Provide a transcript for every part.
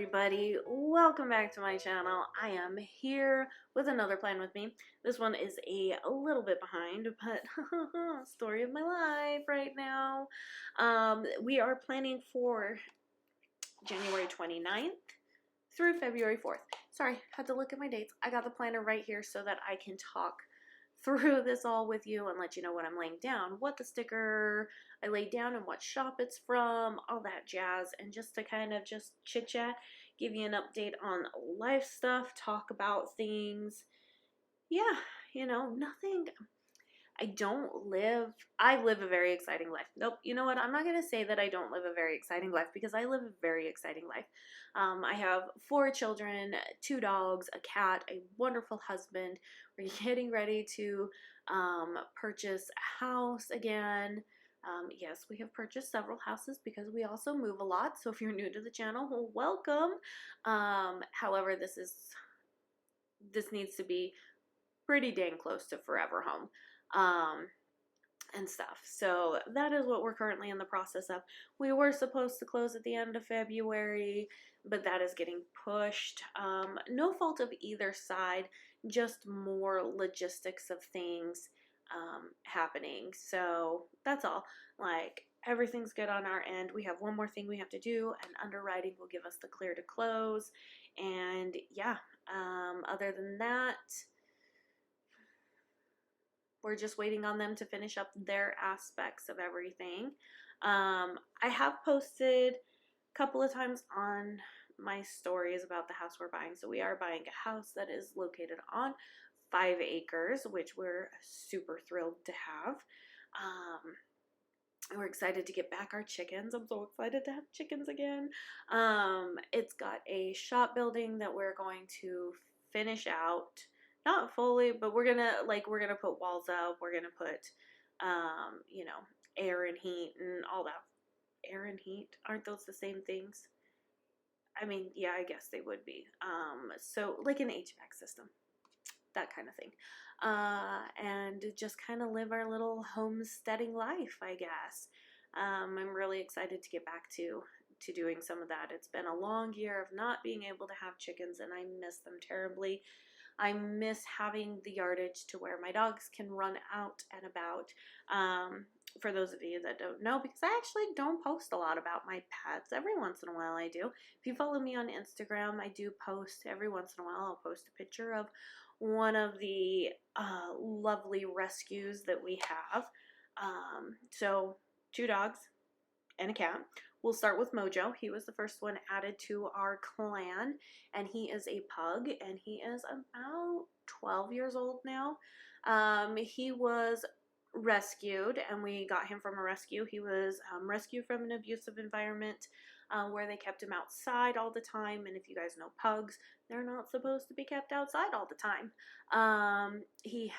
everybody, welcome back to my channel. I am here with another plan with me. This one is a little bit behind, but story of my life right now. We are planning for January 29th through February 4th. Sorry, had to look at my dates. I got the planner right here so that I can talk through this all with you and let you know what I'm laying down, what the sticker I laid down and what shop it's from, all that jazz, and just to kind of just chit chat, give you an update on life stuff, talk about things. Yeah, nothing. I live a very exciting life. Nope, you know what? I'm not going to say that I don't live a very exciting life because I live a very exciting life. I have 4 children, 2 dogs, a cat, a wonderful husband. We're getting ready to purchase a house again. Yes, we have purchased several houses because we also move a lot. So if you're new to the channel, well, welcome. However, this needs to be pretty dang close to forever home. And stuff. So that is what we're currently in the process of. We were supposed to close at the end of February, but that is getting pushed. No fault of either side, just more logistics of things happening. So that's all. Like, everything's good on our end. We have one more thing we have to do, and underwriting will give us the clear to close. And yeah, other than that, we're just waiting on them to finish up their aspects of everything. I have posted a couple of times on my stories about the house we're buying. So we are buying a house that is located on 5 acres, which we're super thrilled to have. We're excited to get back our chickens. I'm so excited to have chickens again. It's got a shop building that we're going to finish out. Not fully, but we're gonna put walls up. We're gonna put, air and heat and all that. Air and heat, aren't those the same things? I mean, yeah, I guess they would be. So like an HVAC system, that kind of thing. And just kind of live our little homesteading life, I guess. I'm really excited to get back to doing some of that. It's been a long year of not being able to have chickens, and I miss them terribly. I miss having the yardage to where my dogs can run out and about. For those of you that don't know, because I actually don't post a lot about my pets. Every once in a while I do. If you follow me on Instagram, I do post every once in a while. I'll post a picture of one of the lovely rescues that we have. So 2 dogs and a cat. We'll start with Mojo. He was the first one added to our clan, and he is a pug, and he is about 12 years old now. He was rescued, and we got him from a rescue. He was rescued from an abusive environment where they kept him outside all the time, and if you guys know pugs, they're not supposed to be kept outside all the time. He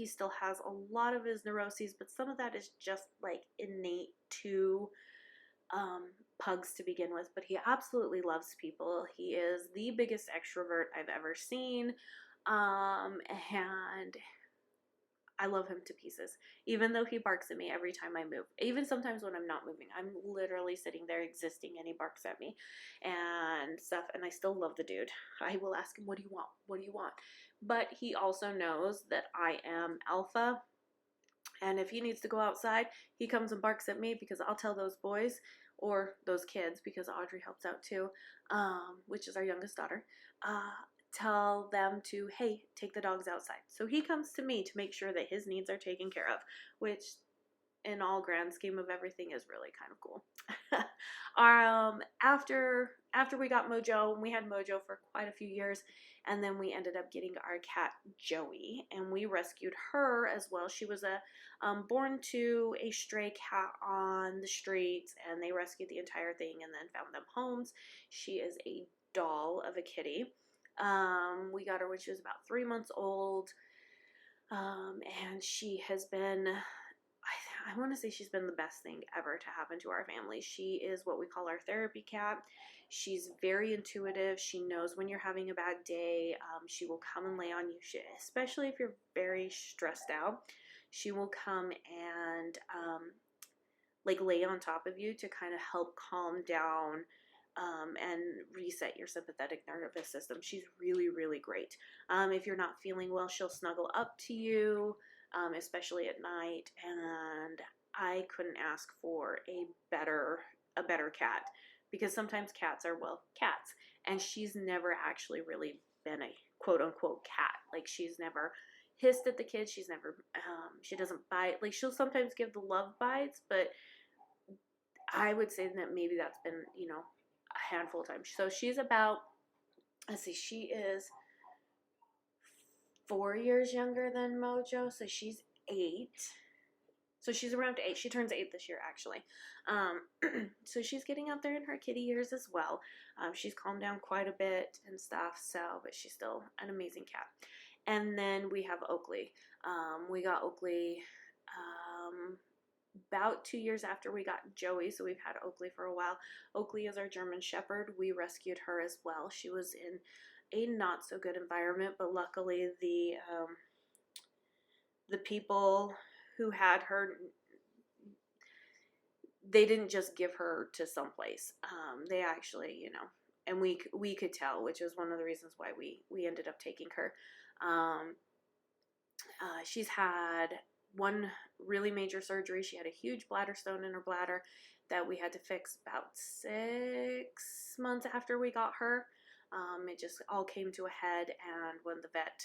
still has a lot of his neuroses, but some of that is just like innate to pugs to begin with, but he absolutely loves people. He is the biggest extrovert I've ever seen, and I love him to pieces, even though he barks at me every time I move. Even sometimes when I'm not moving, I'm literally sitting there existing and he barks at me and stuff, and I still love the dude. I will ask him, what do you want? What do you want? But he also knows that I am alpha, and if he needs to go outside, he comes and barks at me because I'll tell those boys, or those kids, because Audrey helps out too, which is our youngest daughter, tell them to, hey, take the dogs outside. So he comes to me to make sure that his needs are taken care of, which in all grand scheme of everything is really kind of cool. After we got Mojo, we had Mojo for quite a few years, and then we ended up getting our cat Joey, and we rescued her as well. She was born to a stray cat on the streets, and they rescued the entire thing and then found them homes. She is a doll of a kitty. We got her when she was about 3 months old, and she has been, I want to say she's been the best thing ever to happen to our family. She is what we call our therapy cat. She's very intuitive. She knows when you're having a bad day. She will come and lay on you, especially if you're very stressed out. She will come and like lay on top of you to kind of help calm down and reset your sympathetic nervous system. She's really, really great. If you're not feeling well, she'll snuggle up to you, especially at night. And I couldn't ask for a better cat, because sometimes cats are, well, cats, and she's never actually really been a quote unquote cat. Like, she's never hissed at the kids. She's never, she doesn't bite. Like, she'll sometimes give the love bites, but I would say that maybe that's been, you know, a handful of times. So she's about, let's see, she is 4 years younger than Mojo, so she's 8. So she's around 8. She turns 8 this year, actually. So she's getting up there in her kitty years as well. She's calmed down quite a bit and stuff, so, but she's still an amazing cat. And then we have Oakley. We got Oakley about 2 years after we got Joey, so we've had Oakley for a while. Oakley is our German Shepherd. We rescued her as well. She was in a not so good environment, but luckily the people who had her, they didn't just give her to someplace. They actually, you know, and we could tell, which is one of the reasons why we ended up taking her. She's had one really major surgery. She had a huge bladder stone in her bladder that we had to fix about 6 months after we got her. It just all came to a head, and when the vet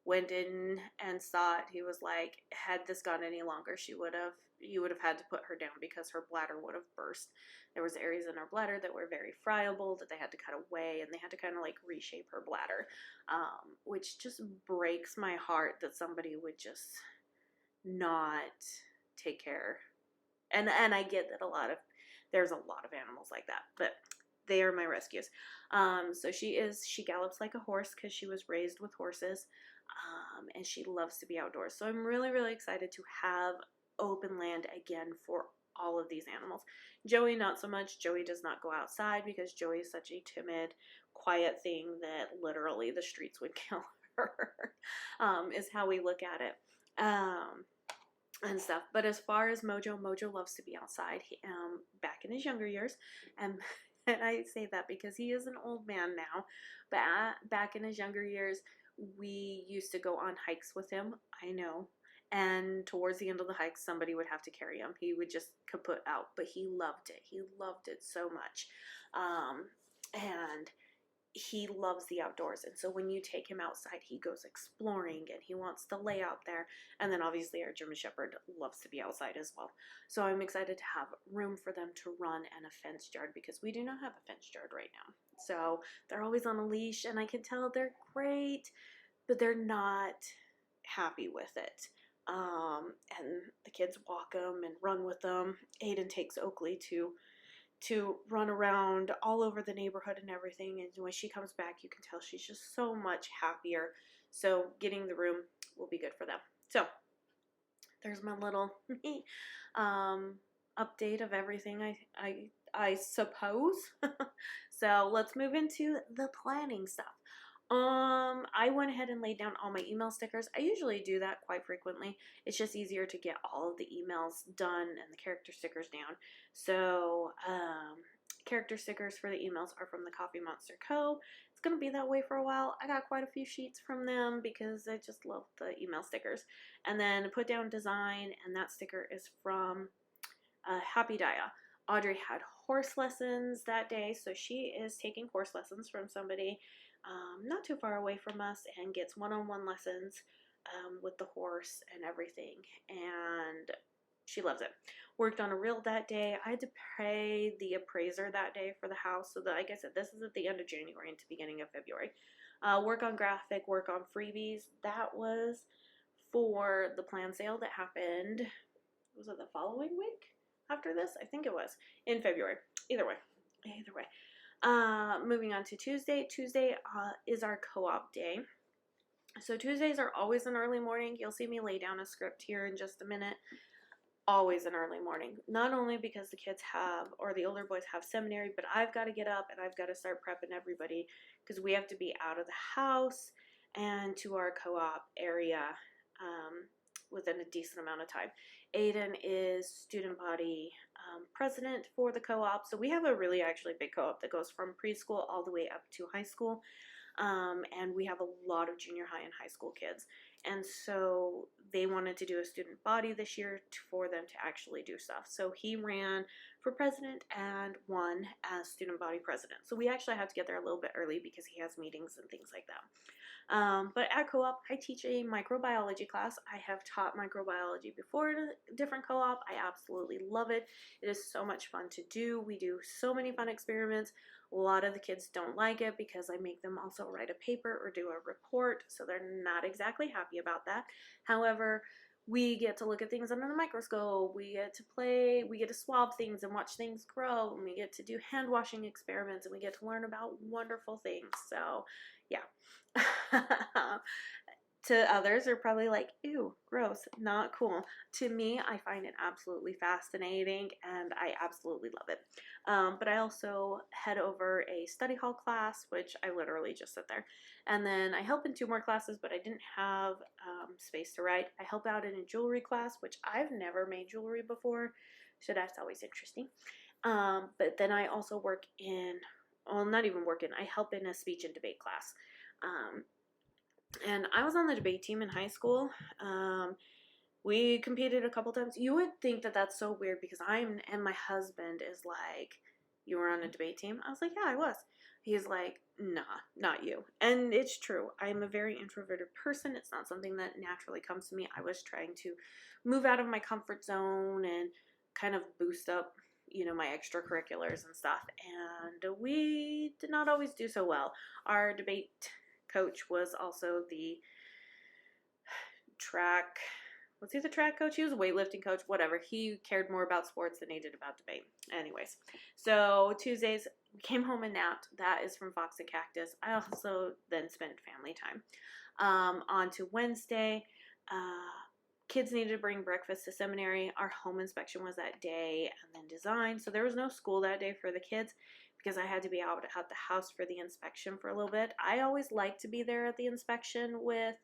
went in and saw it, he was like, had this gone any longer, you would have had to put her down because her bladder would have burst. There was areas in her bladder that were very friable that they had to cut away, and they had to kind of like reshape her bladder, which just breaks my heart that somebody would just not take care. And I get that there's a lot of animals like that, but they are my rescues. So she gallops like a horse because she was raised with horses, and she loves to be outdoors. So I'm really, really excited to have open land again for all of these animals. Joey, not so much. Joey does not go outside because Joey is such a timid, quiet thing that literally the streets would kill her, is how we look at it. And stuff. But as far as Mojo loves to be outside. Back in his younger years, and I say that because he is an old man now, but back in his younger years, we used to go on hikes with him. I know. And towards the end of the hike, somebody would have to carry him. He would just kaput out, but he loved it. He loved it so much. And he loves the outdoors, and so when you take him outside, he goes exploring and he wants to lay out there. And then obviously our German Shepherd loves to be outside as well. So I'm excited to have room for them to run in a fenced yard, because we do not have a fenced yard right now. So they're always on a leash, and I can tell they're great, but they're not happy with it. And the kids walk them and run with them. Aiden takes Oakley to run around all over the neighborhood and everything, and when she comes back, you can tell she's just so much happier. So getting the room will be good for them. So there's my little update of everything, I suppose. So let's move into the planning stuff. I went ahead and laid down all my email stickers. I usually do that quite frequently. It's just easier to get all of the emails done and the character stickers down. So, character stickers for the emails are from the Coffee Monster Co. It's going to be that way for a while. I got quite a few sheets from them because I just love the email stickers. And then put down design, and that sticker is from Happy Dia. Audrey had horse lessons that day, so she is taking horse lessons from somebody not too far away from us, and gets one-on-one lessons with the horse and everything, and she loves it. Worked on a reel that day. I had to pay the appraiser that day for the house, so that, like I said, this is at the end of January into beginning of February. Work on graphic, work on freebies. That was for the plan sale that happened, was it the following week after this? I think it was in February. Either way. Moving on to Tuesday. Tuesday is our co-op day. So Tuesdays are always an early morning. You'll see me lay down a script here in just a minute. Always an early morning. Not only because the kids have, or the older boys have seminary, but I've got to get up and I've got to start prepping everybody, because we have to be out of the house and to our co-op area within a decent amount of time. Aiden is student body president for the co-op. So we have a really actually big co-op that goes from preschool all the way up to high school. And we have a lot of junior high and high school kids. And so they wanted to do a student body this year for them to actually do stuff. So he ran for president and won as student body president. So we actually had to get there a little bit early because he has meetings and things like that. But at co-op, I teach a microbiology class. I have taught microbiology before in a different co-op. I absolutely love it. It is so much fun to do. We do so many fun experiments. A lot of the kids don't like it because I make them also write a paper or do a report, so they're not exactly happy about that. However, we get to look at things under the microscope, we get to play, we get to swab things and watch things grow, and we get to do hand washing experiments, and we get to learn about wonderful things. So, yeah. To others, they're probably like, ew, gross, not cool. To me, I find it absolutely fascinating, and I absolutely love it. But I also head over a study hall class, which I literally just sit there. And then I help in 2 more classes, but I didn't have space to write. I help out in a jewelry class, which I've never made jewelry before, so that's always interesting. But then I also work in, well, not even work in, I help in a speech and debate class. And I was on the debate team in high school. We competed a couple times. You would think that that's so weird because and my husband is like, you were on a debate team? I was like, yeah, I was. He's like, nah, not you. And it's true. I'm a very introverted person. It's not something that naturally comes to me. I was trying to move out of my comfort zone and kind of boost up, my extracurriculars and stuff. And we did not always do so well. Our debate coach was also the track, was he the track coach? He was a weightlifting coach, whatever. He cared more about sports than he did about debate. Anyways, so Tuesdays, we came home and napped. That is from Fox and Cactus. I also then spent family time. On to Wednesday, kids needed to bring breakfast to seminary. Our home inspection was that day, and then design. So there was no school that day for the kids because I had to be out at the house for the inspection for a little bit. I always like to be there at the inspection with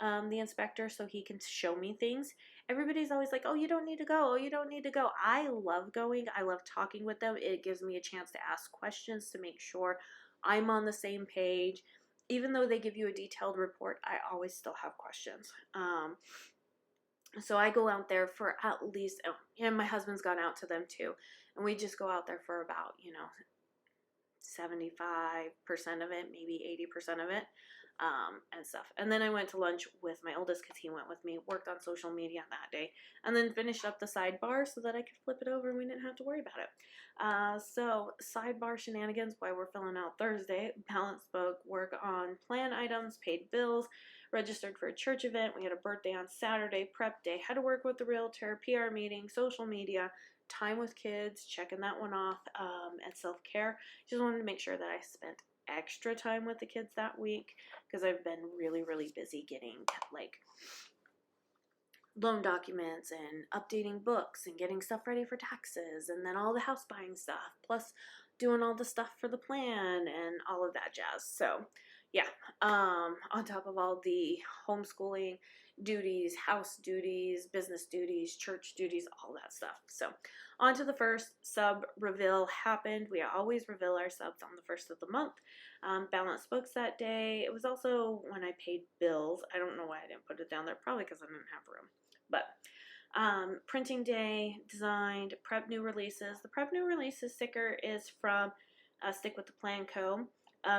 the inspector so he can show me things. Everybody's always like, oh, you don't need to go. Oh, you don't need to go. I love going. I love talking with them. It gives me a chance to ask questions to make sure I'm on the same page. Even though they give you a detailed report, I always still have questions. So I go out there for at least, and my husband's gone out to them too. And we just go out there for about, 75% of it, maybe 80% of it. And stuff. And then I went to lunch with my oldest because he went with me, worked on social media that day, and then finished up the sidebar so that I could flip it over and we didn't have to worry about it. So sidebar shenanigans while we're filling out Thursday. Balance book, work on plan items, paid bills, registered for a church event. We had a birthday on Saturday, prep day, had to work with the realtor, PR meeting, social media, time with kids, checking that one off, and self-care. Just wanted to make sure that I spent extra time with the kids that week because I've been really, really busy getting loan documents and updating books and getting stuff ready for taxes and then all the house buying stuff plus doing all the stuff for the plan and all of that jazz. So yeah, on top of all the homeschooling duties, house duties, business duties, church duties, all that stuff. So on to the first sub reveal happened. We always reveal our subs on the first of the month. Balanced books that day. It was also when I paid bills. I don't know why I didn't put it down there. Probably because I didn't have room. But printing day, designed, prep new releases. The prep new releases sticker is from Stick with the Plan Co.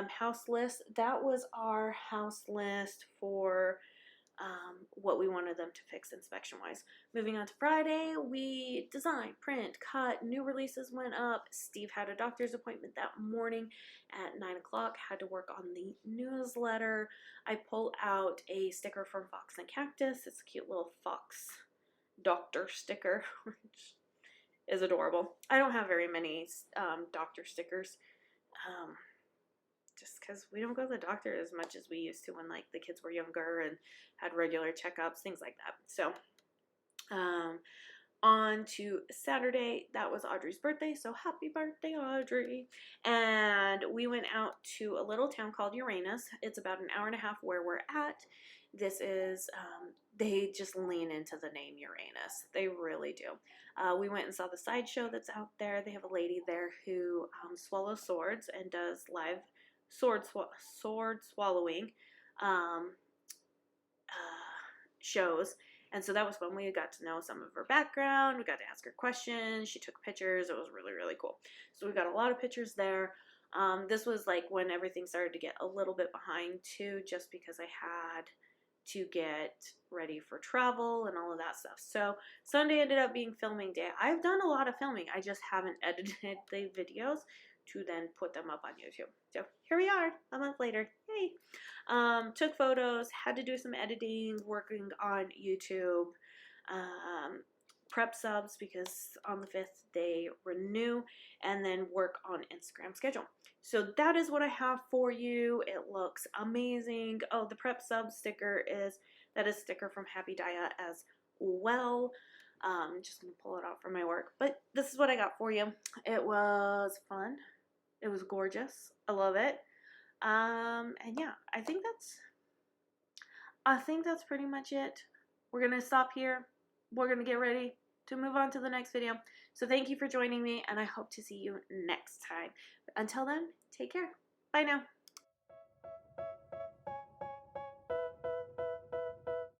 House list. That was our house list for what we wanted them to fix inspection-wise. Moving on to Friday, we designed, print, cut, new releases went up. Steve had a doctor's appointment that morning at 9 o'clock, had to work on the newsletter. I pull out a sticker from Fox and Cactus. It's a cute little fox doctor sticker, which is adorable. I don't have very many doctor stickers. Just because we don't go to the doctor as much as we used to when the kids were younger and had regular checkups, things like that. So on to Saturday, that was Audrey's birthday, so happy birthday, Audrey. And we went out to a little town called Uranus. It's about an hour and a half where we're at. This is, they just lean into the name Uranus. They really do. We went and saw the sideshow that's out there. They have a lady there who swallows swords and does live sword swallowing shows. And so that was fun. We got to know some of her background. We got to ask her questions. She took pictures. It was really, really cool. So we got a lot of pictures there. This was like when everything started to get a little bit behind too, just because I had to get ready for travel and all of that stuff. So Sunday ended up being filming day. I've done a lot of filming. I just haven't edited the videos to then put them up on YouTube. So here we are, a month later. Yay! Took photos, had to do some editing, working on YouTube, prep subs because on the 5th they renew, and then work on Instagram schedule. So that is what I have for you. It looks amazing. Oh, the prep sub sticker is sticker from Happy Dia as well. I'm just going to pull it out from my work. But this is what I got for you. It was fun. It was gorgeous. I love it. And yeah, I think that's pretty much it. We're going to stop here. We're going to get ready to move on to the next video. So thank you for joining me, and I hope to see you next time. But until then, take care. Bye now.